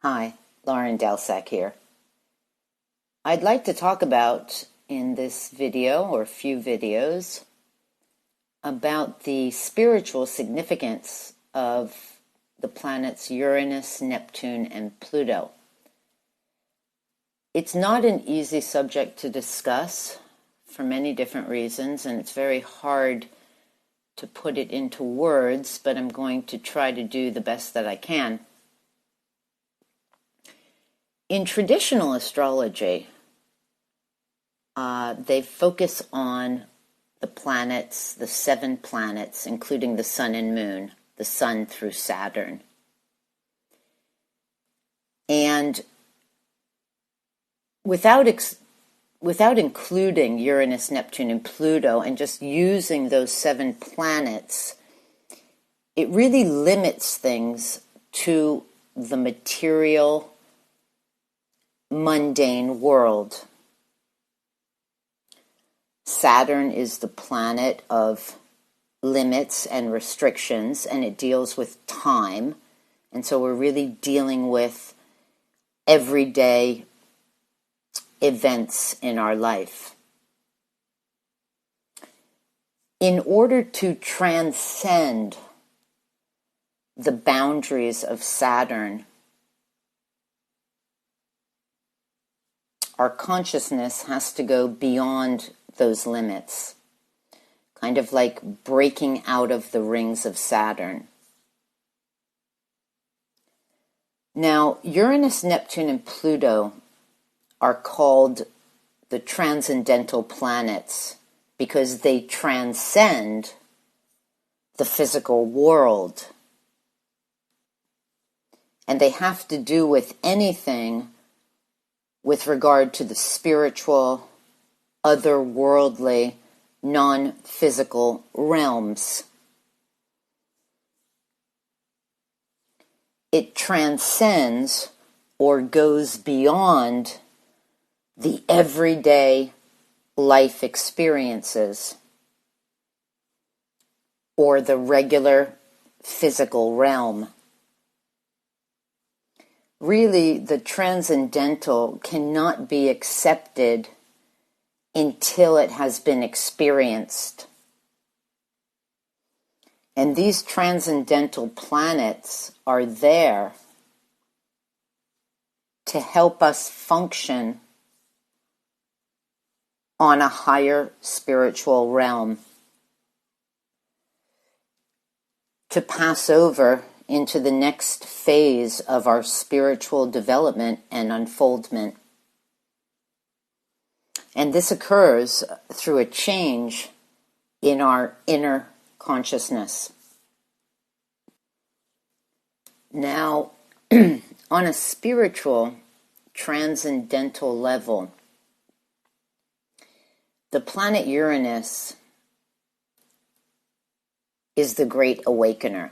Hi, Lauren Delsack here. I'd like to talk about, in this video, or a few videos, about the spiritual significance of the planets Uranus, Neptune, and Pluto. It's not an easy subject to discuss for many different reasons, and it's very hard to put it into words, but I'm going to try to do the best that I can. In traditional astrology, they focus on the planets, the 7 planets, including the sun and moon, the sun through Saturn. And without including Uranus, Neptune, and Pluto, and just using those 7 planets, it really limits things to the material, mundane world. Saturn is the planet of limits and restrictions, and it deals with time. And so we're really dealing with everyday events in our life. In order to transcend the boundaries of Saturn, our consciousness has to go beyond those limits, kind of like breaking out of the rings of Saturn. Now, Uranus, Neptune, and Pluto are called the transcendental planets because they transcend the physical world. And they have to do with anything with regard to the spiritual, otherworldly, non-physical realms. It transcends or goes beyond the everyday life experiences or the regular physical realm. Really, the transcendental cannot be accepted until it has been experienced. And these transcendental planets are there to help us function on a higher spiritual realm, to pass over into the next phase of our spiritual development and unfoldment. And this occurs through a change in our inner consciousness. Now, on a spiritual, transcendental level, the planet Uranus is the great awakener.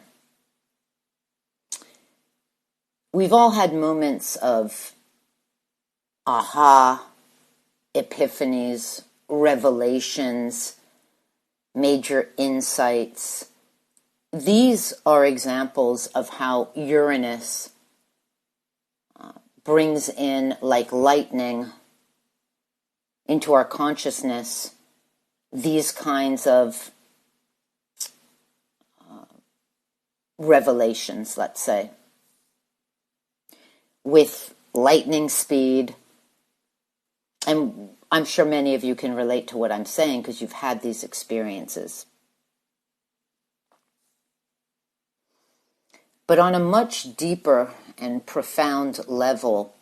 We've all had moments of aha, epiphanies, revelations, major insights. These are examples of how Uranus brings in, like lightning, into our consciousness, these kinds of revelations, let's say, with lightning speed. And I'm sure many of you can relate to what I'm saying because you've had these experiences. But on a much deeper and profound level,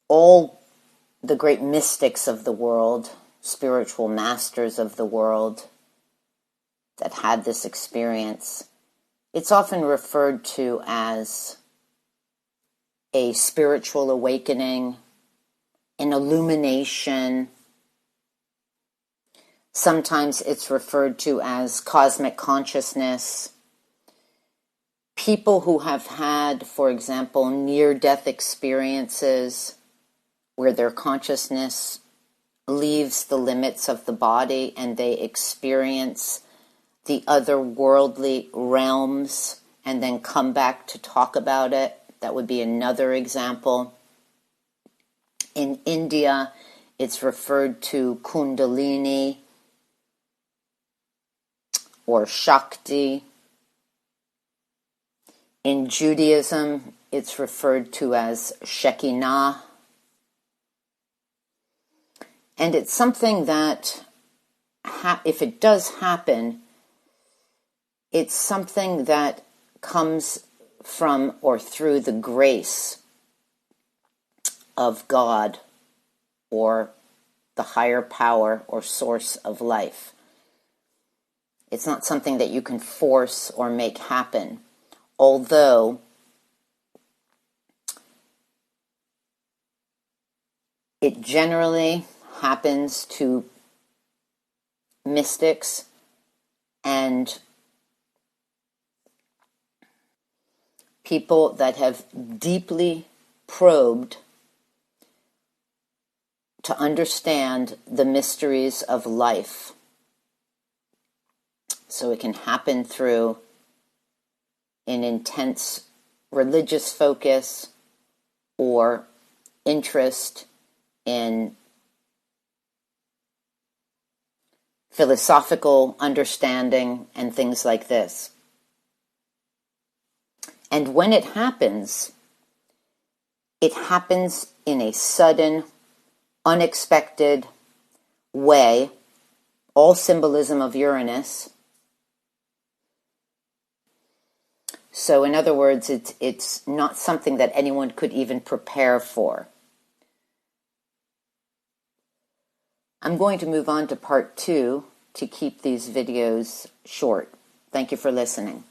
all the great mystics of the world, spiritual masters of the world that had this experience, it's often referred to as a spiritual awakening, an illumination. Sometimes it's referred to as cosmic consciousness. People who have had, for example, near-death experiences where their consciousness leaves the limits of the body and they experience the otherworldly realms and then come back to talk about it. That would be another example. In India, it's referred to kundalini or Shakti. In Judaism, it's referred to as Shekinah. And it's something that, if it does happen, it's something that comes from or through the grace of God or the higher power or source of life. It's not something that you can force or make happen, although it generally happens to mystics and people that have deeply probed to understand the mysteries of life. So it can happen through an intense religious focus or interest in philosophical understanding and things like this. And when it happens in a sudden, unexpected way, all symbolism of Uranus. So in other words, it's not something that anyone could even prepare for. I'm going to move on to part 2 to keep these videos short. Thank you for listening.